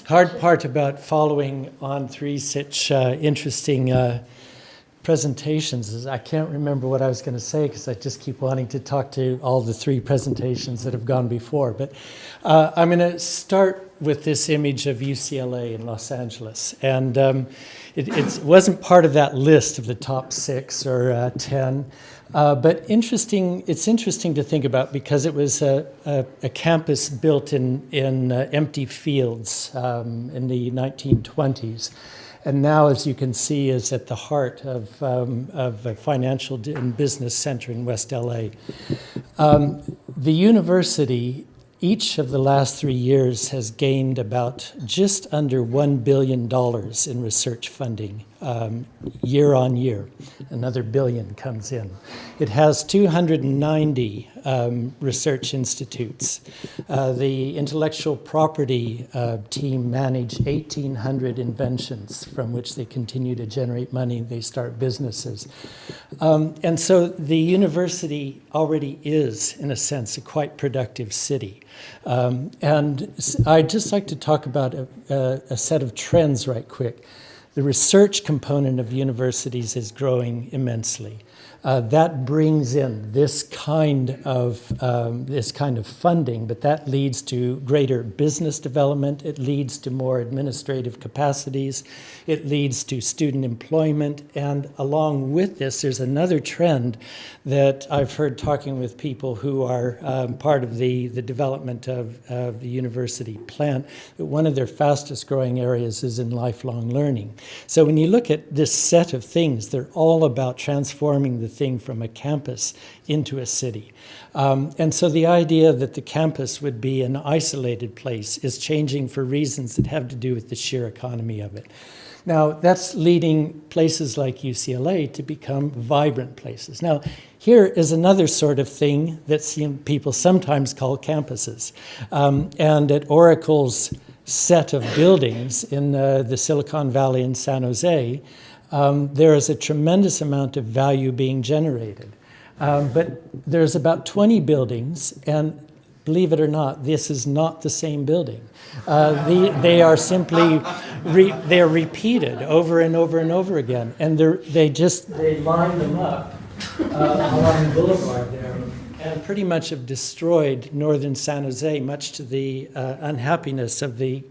hard part about following on three such interesting presentations is I can't remember what I was going to say because I just keep wanting to talk to all the three presentations that have gone before. But I'm going to start with this image of UCLA in Los Angeles. And it wasn't part of that list of the top 6 or 10. But it's interesting to think about because it was a campus built in empty fields in the 1920s. And now, as you can see, is at the heart of a financial and business center in West LA. The university, each of the last 3 years, has gained about just under $1 billion in research funding year on year. Another billion comes in. It has 290 research institutes. The intellectual property team manage 1,800 inventions from which they continue to generate money. They start businesses. And so the university already is, in a sense, a quite productive city. And I'd just like to talk about a set of trends right quick. The research component of universities is growing immensely. That brings in this kind of funding, but that leads to greater business development. It leads to more administrative capacities. It leads to student employment. And along with this, there's another trend that I've heard talking with people who are part of the development of the university plant. That one of their fastest growing areas is in lifelong learning. So when you look at this set of things, they're all about transforming the thing from a campus into a city. And so the idea that the campus would be an isolated place is changing for reasons that have to do with the sheer economy of it. Now, that's leading places like UCLA to become vibrant places. Now, here is another sort of thing that people sometimes call campuses. And at Oracle's set of buildings in the Silicon Valley in San Jose, there is a tremendous amount of value being generated. But there's about 20 buildings, and believe it or not, this is not the same building. They are simply, they are repeated over and over and over again. And they line them up along the boulevard there and pretty much have destroyed northern San Jose, much to the unhappiness of the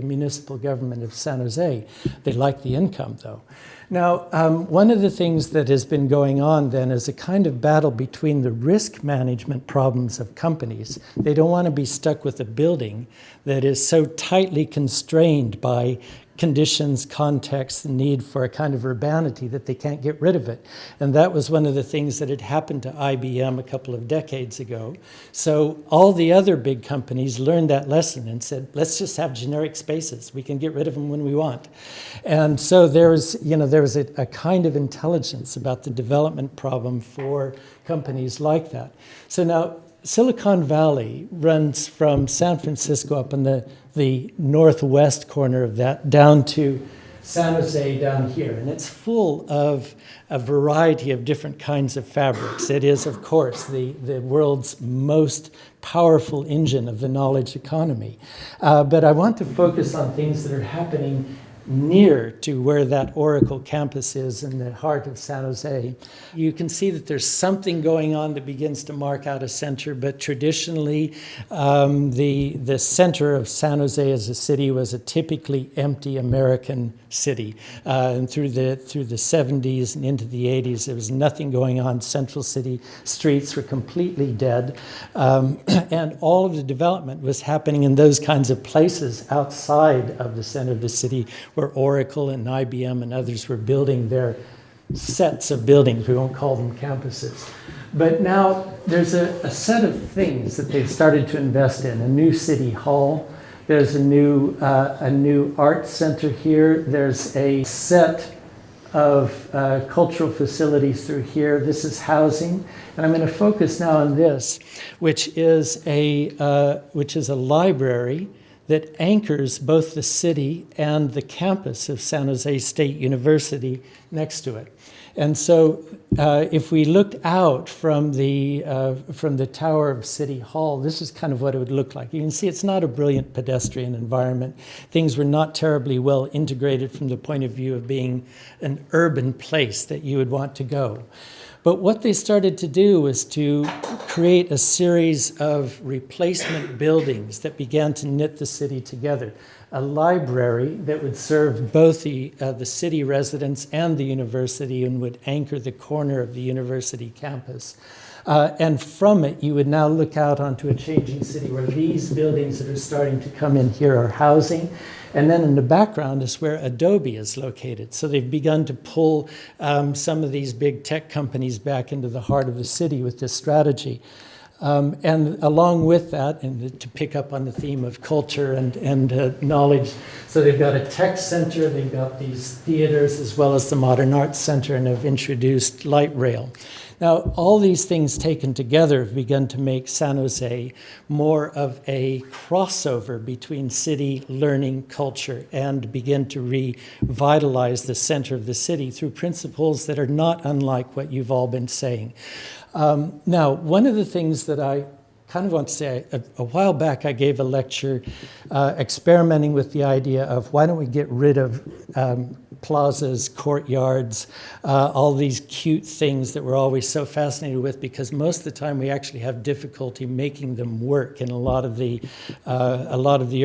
municipal government of San Jose. They like the income, though. Now, one of the things that has been going on then is a kind of battle between the risk management problems of companies. They don't want to be stuck with a building that is so tightly constrained by conditions, context, the need for a kind of urbanity that they can't get rid of it. And that was one of the things that had happened to IBM a couple of decades ago. So all the other big companies learned that lesson and said, let's just have generic spaces. We can get rid of them when we want. And so there was a kind of intelligence about the development problem for companies like that. So now Silicon Valley runs from San Francisco up in the northwest corner of that down to San Jose down here. And it's full of a variety of different kinds of fabrics. It is, of course, the world's most powerful engine of the knowledge economy. But I want to focus on things that are happening near to where that Oracle campus is in the heart of San Jose. You can see that there's something going on that begins to mark out a center, but traditionally the center of San Jose as a city was a typically empty American city. And through the 70s and into the 80s, there was nothing going on. Central city streets were completely dead. And all of the development was happening in those kinds of places outside of the center of the city, where Oracle and IBM and others were building their sets of buildings. We won't call them campuses. But now there's a set of things that they've started to invest in. A new city hall. There's a new art center here. There's a set of cultural facilities through here. This is housing. And I'm going to focus now on this, which is a library that anchors both the city and the campus of San Jose State University next to it. And so if we looked out from the tower of City Hall, this is kind of what it would look like. You can see it's not a brilliant pedestrian environment. Things were not terribly well integrated from the point of view of being an urban place that you would want to go. But what they started to do was to create a series of replacement buildings that began to knit the city together. A library that would serve both the city residents and the university and would anchor the corner of the university campus. And from it, you would now look out onto a changing city where these buildings that are starting to come in here are housing. And then in the background is where Adobe is located. So they've begun to pull some of these big tech companies back into the heart of the city with this strategy. And along with that, and to pick up on the theme of culture and knowledge, so they've got a tech center, they've got these theaters, as well as the Modern Arts Center, and have introduced light rail. Now, all these things taken together have begun to make San Jose more of a crossover between city, learning, culture, and begin to revitalize the center of the city through principles that are not unlike what you've all been saying. Now, one of the things that I kind of want to say, a while back I gave a lecture experimenting with the idea of why don't we get rid of plazas, courtyards, all these cute things that we're always so fascinated with, because most of the time we actually have difficulty making them work in a lot of the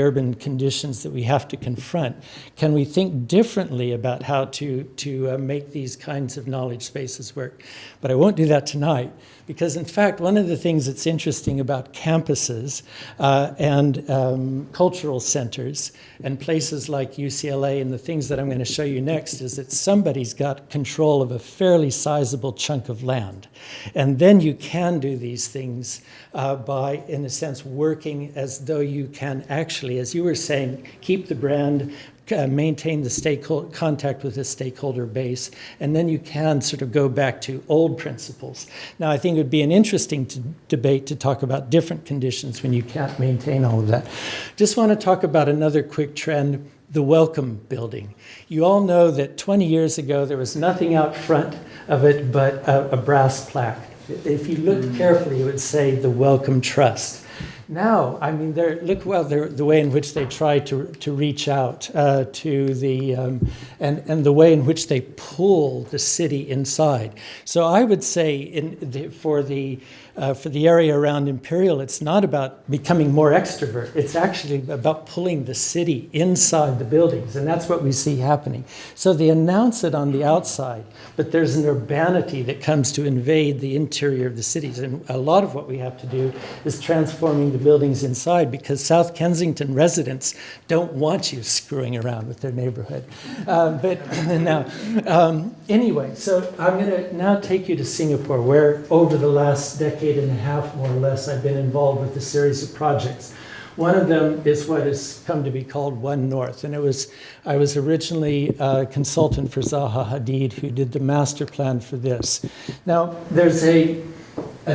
urban conditions that we have to confront. Can we think differently about how to make these kinds of knowledge spaces work? But I won't do that tonight, because in fact, one of the things that's interesting about campuses and cultural centers and places like UCLA and the things that I'm going to show you next is that somebody's got control of a fairly sizable chunk of land. And then you can do these things by, in a sense, working as though you can actually, as you were saying, keep the brand, maintain the contact with the stakeholder base, and then you can sort of go back to old principles. Now, I think it would be an interesting debate to talk about different conditions when you can't maintain all of that. Just want to talk about another quick trend, the welcome building. You all know that 20 years ago, there was nothing out front of it but a brass plaque. If you looked carefully, it would say the Welcome Trust. Now, I mean, the way in which they try to reach out to the, and the way in which they pull the city inside. So I would say for the area around Imperial, it's not about becoming more extrovert. It's actually about pulling the city inside the buildings, and that's what we see happening. So they announce it on the outside, but there's an urbanity that comes to invade the interior of the cities. And a lot of what we have to do is transforming the buildings inside, because South Kensington residents don't want you screwing around with their neighborhood. Anyway, so I'm going to now take you to Singapore, where over the last decade and a half, more or less, I've been involved with a series of projects. One of them is what has come to be called One North, and I was originally a consultant for Zaha Hadid, who did the master plan for this. Now, there's a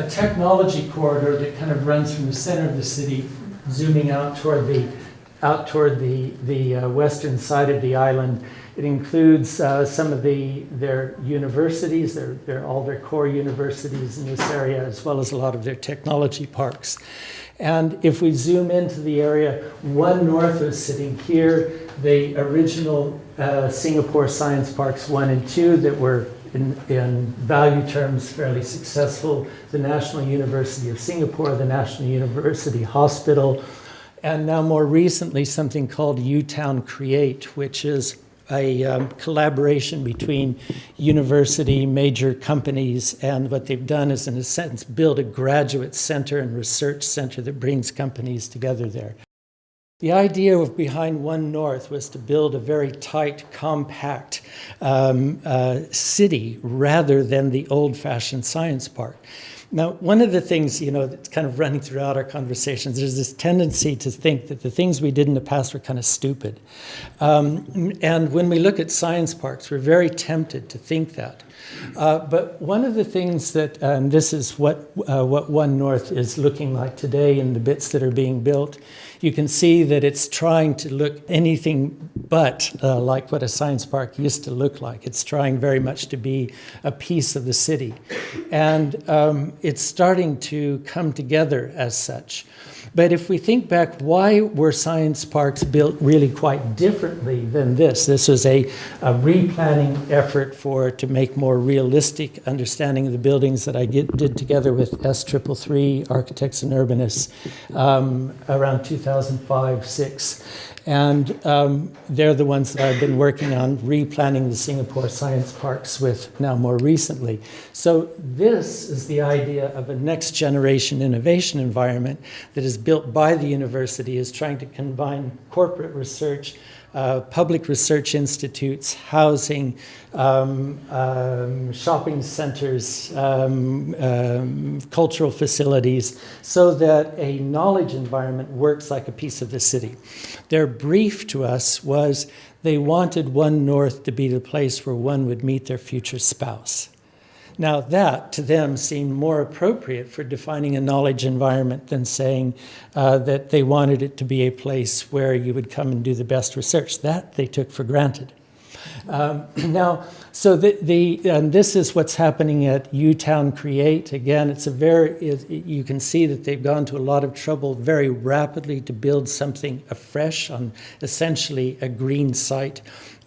technology corridor that kind of runs from the center of the city, zooming out toward the western side of the island. It includes some of their universities, all their core universities in this area, as well as a lot of their technology parks. And if we zoom into the area, One North is sitting here. The original Singapore Science Parks 1 and 2 that were in value terms fairly successful, the National University of Singapore, the National University Hospital, and now more recently something called UTown Create, which is a collaboration between university, major companies, and what they've done is, in a sense, build a graduate center and research center that brings companies together there. The idea behind One North was to build a very tight, compact city rather than the old-fashioned science park. Now, one of the things, that's kind of running throughout our conversations, there's this tendency to think that the things we did in the past were kind of stupid. And when we look at science parks, we're very tempted to think that. But one of the things that, and this is what One North is looking like today in the bits that are being built, you can see that it's trying to look anything but like what a science park used to look like. It's trying very much to be a piece of the city. And it's starting to come together as such. But if we think back, why were science parks built really quite differently than this? This was a replanning effort to make more realistic understanding of the buildings that I did together with S333, Architects and Urbanists, around 2005-06. And they're the ones that I've been working on replanning the Singapore science parks with now more recently. So this is the idea of a next generation innovation environment that is built by the university, is trying to combine corporate research, public research institutes, housing, shopping centers, cultural facilities, so that a knowledge environment works like a piece of the city. Their brief to us was they wanted One North to be the place where one would meet their future spouse. Now that, to them, seemed more appropriate for defining a knowledge environment than saying that they wanted it to be a place where you would come and do the best research. That they took for granted. Now, so and this is what's happening at UTown Create. Again, you can see that they've gone to a lot of trouble very rapidly to build something afresh on essentially a green site.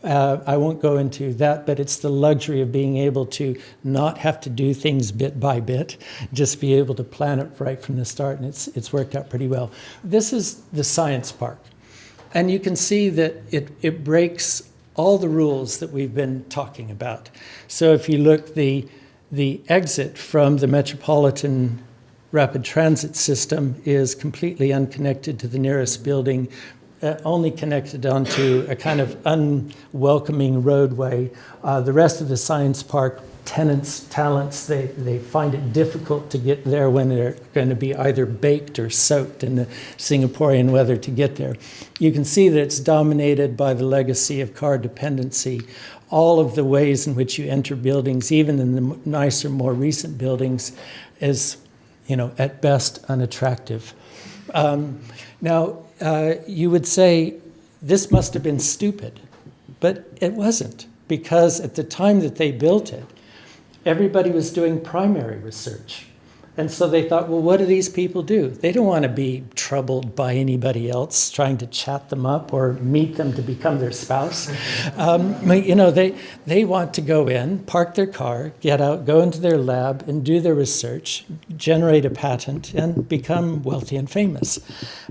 I won't go into that, but it's the luxury of being able to not have to do things bit by bit, just be able to plan it right from the start, and it's worked out pretty well. This is the science park, and you can see that it breaks all the rules that we've been talking about. So if you look, the exit from the Metropolitan Rapid Transit System is completely unconnected to the nearest building, only connected onto a kind of unwelcoming roadway. The rest of the science park, talents, they find it difficult to get there when they're going to be either baked or soaked in the Singaporean weather to get there. You can see that it's dominated by the legacy of car dependency. All of the ways in which you enter buildings, even in the nicer, more recent buildings, is, at best unattractive. Now, you would say this must have been stupid, but it wasn't, because at the time that they built it, everybody was doing primary research. And so they thought, well, what do these people do? They don't want to be troubled by anybody else trying to chat them up or meet them to become their spouse. They want to go in, park their car, get out, go into their lab and do their research, generate a patent, and become wealthy and famous.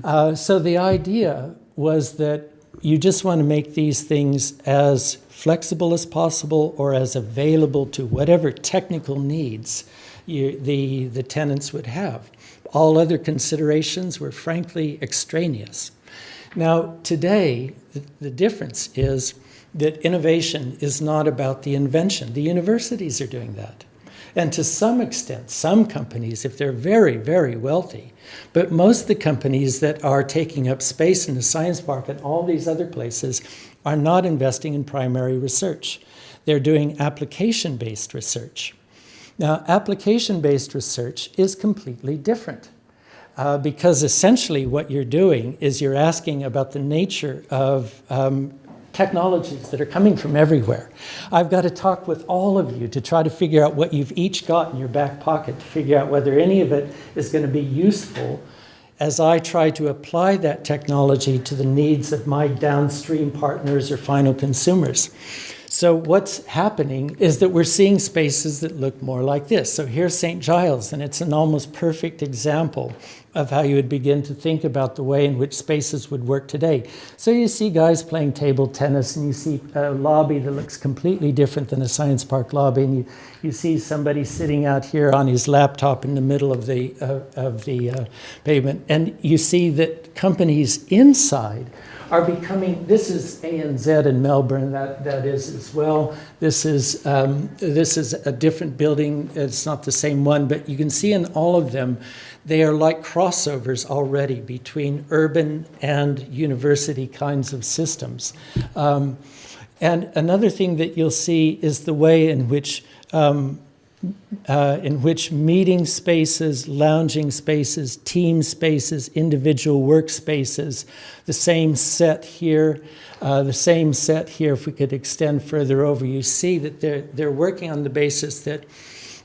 So the idea was that you just want to make these things as flexible as possible or as available to whatever technical needs the tenants would have. All other considerations were frankly extraneous. Now, today, the difference is that innovation is not about the invention. The universities are doing that. And to some extent, some companies, if they're very, very wealthy, but most of the companies that are taking up space in the science park and all these other places are not investing in primary research. They're doing application-based research. Now, application-based research is completely different because essentially what you're doing is you're asking about the nature of technologies that are coming from everywhere. I've got to talk with all of you to try to figure out what you've each got in your back pocket, to figure out whether any of it is going to be useful as I try to apply that technology to the needs of my downstream partners or final consumers. So what's happening is that we're seeing spaces that look more like this. So here's St. Giles, and it's an almost perfect example of how you would begin to think about the way in which spaces would work today. So you see guys playing table tennis, and you see a lobby that looks completely different than a science park lobby, and you see somebody sitting out here on his laptop in the middle of the pavement, and you see that companies inside are becoming, this is ANZ in Melbourne, that is as well. This is a different building. It's not the same one, but you can see in all of them, they are like crossovers already between urban and university kinds of systems. And another thing that you'll see is the way in which in which meeting spaces, lounging spaces, team spaces, individual workspaces, the same set here, if we could extend further over, you see that they're working on the basis that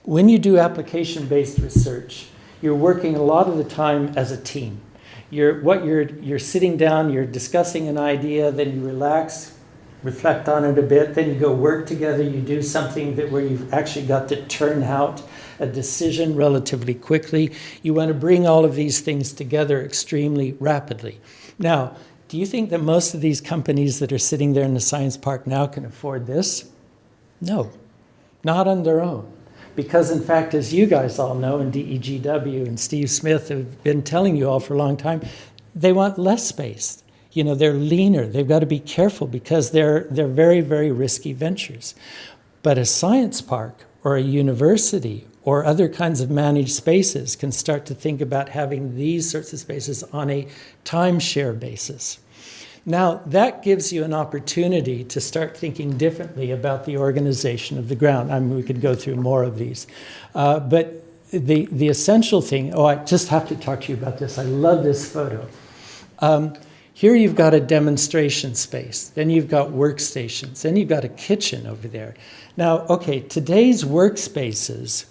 when you do application-based research, you're working a lot of the time as a team. You're sitting down, you're discussing an idea, then you relax, reflect on it a bit, then you go work together, you do something where you've actually got to turn out a decision relatively quickly. You want to bring all of these things together extremely rapidly. Now, do you think that most of these companies that are sitting there in the science park now can afford this? No, not on their own. Because in fact, as you guys all know, and DEGW and Steve Smith have been telling you all for a long time, they want less space. You know, they're leaner. They've got to be careful because they're very, very risky ventures. But a science park or a university or other kinds of managed spaces can start to think about having these sorts of spaces on a timeshare basis. Now, that gives you an opportunity to start thinking differently about the organization of the ground. I mean, we could go through more of these. But the essential thing, I just have to talk to you about this. I love this photo. Here you've got a demonstration space. Then you've got workstations. Then you've got a kitchen over there. Now, okay, today's workspaces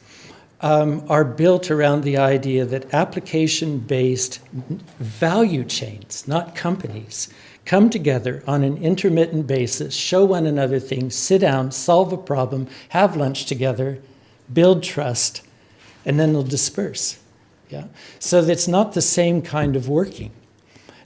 are built around the idea that application-based value chains, not companies, come together on an intermittent basis, show one another things, sit down, solve a problem, have lunch together, build trust, and then they'll disperse. Yeah? So that's not the same kind of working.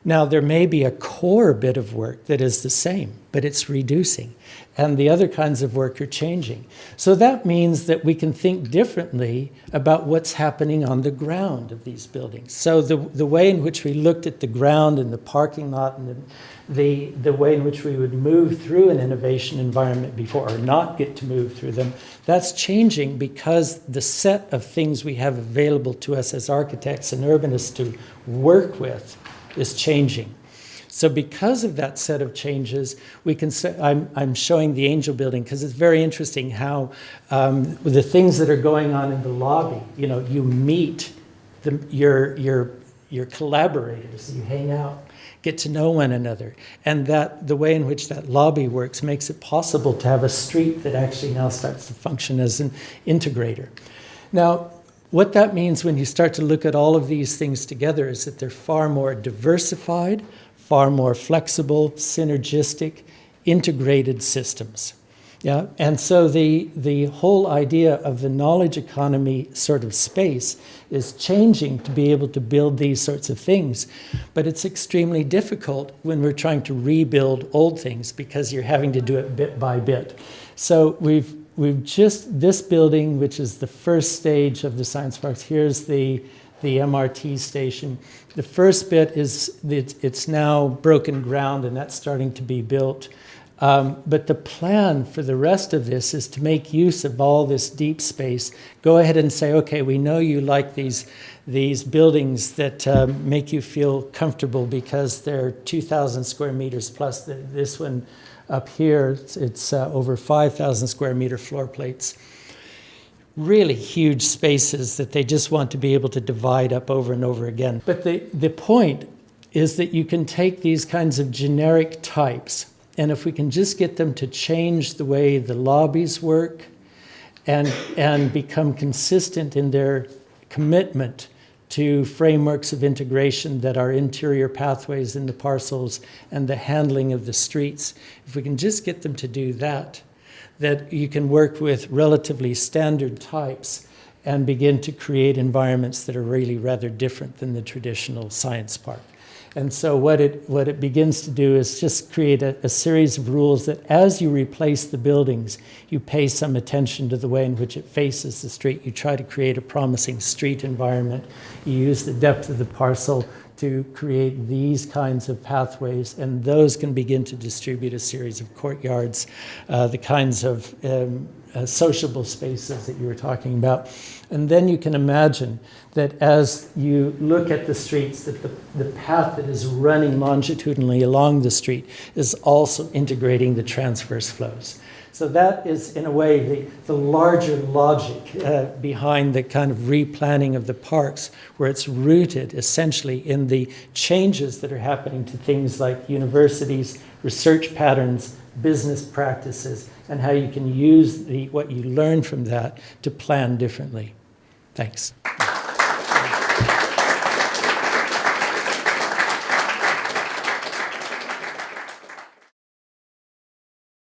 Now, there may be a core bit of work that is the same, but it's reducing. And the other kinds of work are changing. So that means that we can think differently about what's happening on the ground of these buildings. So the way in which we looked at the ground and the parking lot and the way in which we would move through an innovation environment before or not get to move through them, that's changing because the set of things we have available to us as architects and urbanists to work with is changing. So because of that set of changes, we can say, I'm showing the Angel Building because it's very interesting how the things that are going on in the lobby, you know, you meet your collaborators, you hang out, get to know one another. And that the way in which that lobby works makes it possible to have a street that actually now starts to function as an integrator. Now, what that means when you start to look at all of these things together is that they're far more diversified, far more flexible, synergistic, integrated systems. Yeah? And so the whole idea of the knowledge economy sort of space is changing to be able to build these sorts of things. But it's extremely difficult when we're trying to rebuild old things because you're having to do it bit by bit. So we've just, this building, which is the first stage of the science parks, here's the MRT station. The first bit is, it's now broken ground and that's starting to be built. But the plan for the rest of this is to make use of all this deep space. Go ahead and say, okay, we know you like these buildings that make you feel comfortable because they're 2,000 square meters plus this one up here, it's over 5,000 square meter floor plates. Really huge spaces that they just want to be able to divide up over and over again. But the point is that you can take these kinds of generic types, and if we can just get them to change the way the lobbies work and become consistent in their commitment to frameworks of integration that are interior pathways in the parcels and the handling of the streets, if we can just get them to do that you can work with relatively standard types and begin to create environments that are really rather different than the traditional science park. And so what it begins to do is just create a series of rules that as you replace the buildings, you pay some attention to the way in which it faces the street. You try to create a promising street environment. You use the depth of the parcel to create these kinds of pathways, and those can begin to distribute a series of courtyards, the kinds of sociable spaces that you were talking about. And then you can imagine that as you look at the streets, that the path that is running longitudinally along the street is also integrating the transverse flows. So that is, in a way, the larger logic behind the kind of replanning of the parks, where it's rooted essentially in the changes that are happening to things like universities, research patterns, business practices, and how you can use what you learn from that to plan differently. Thanks.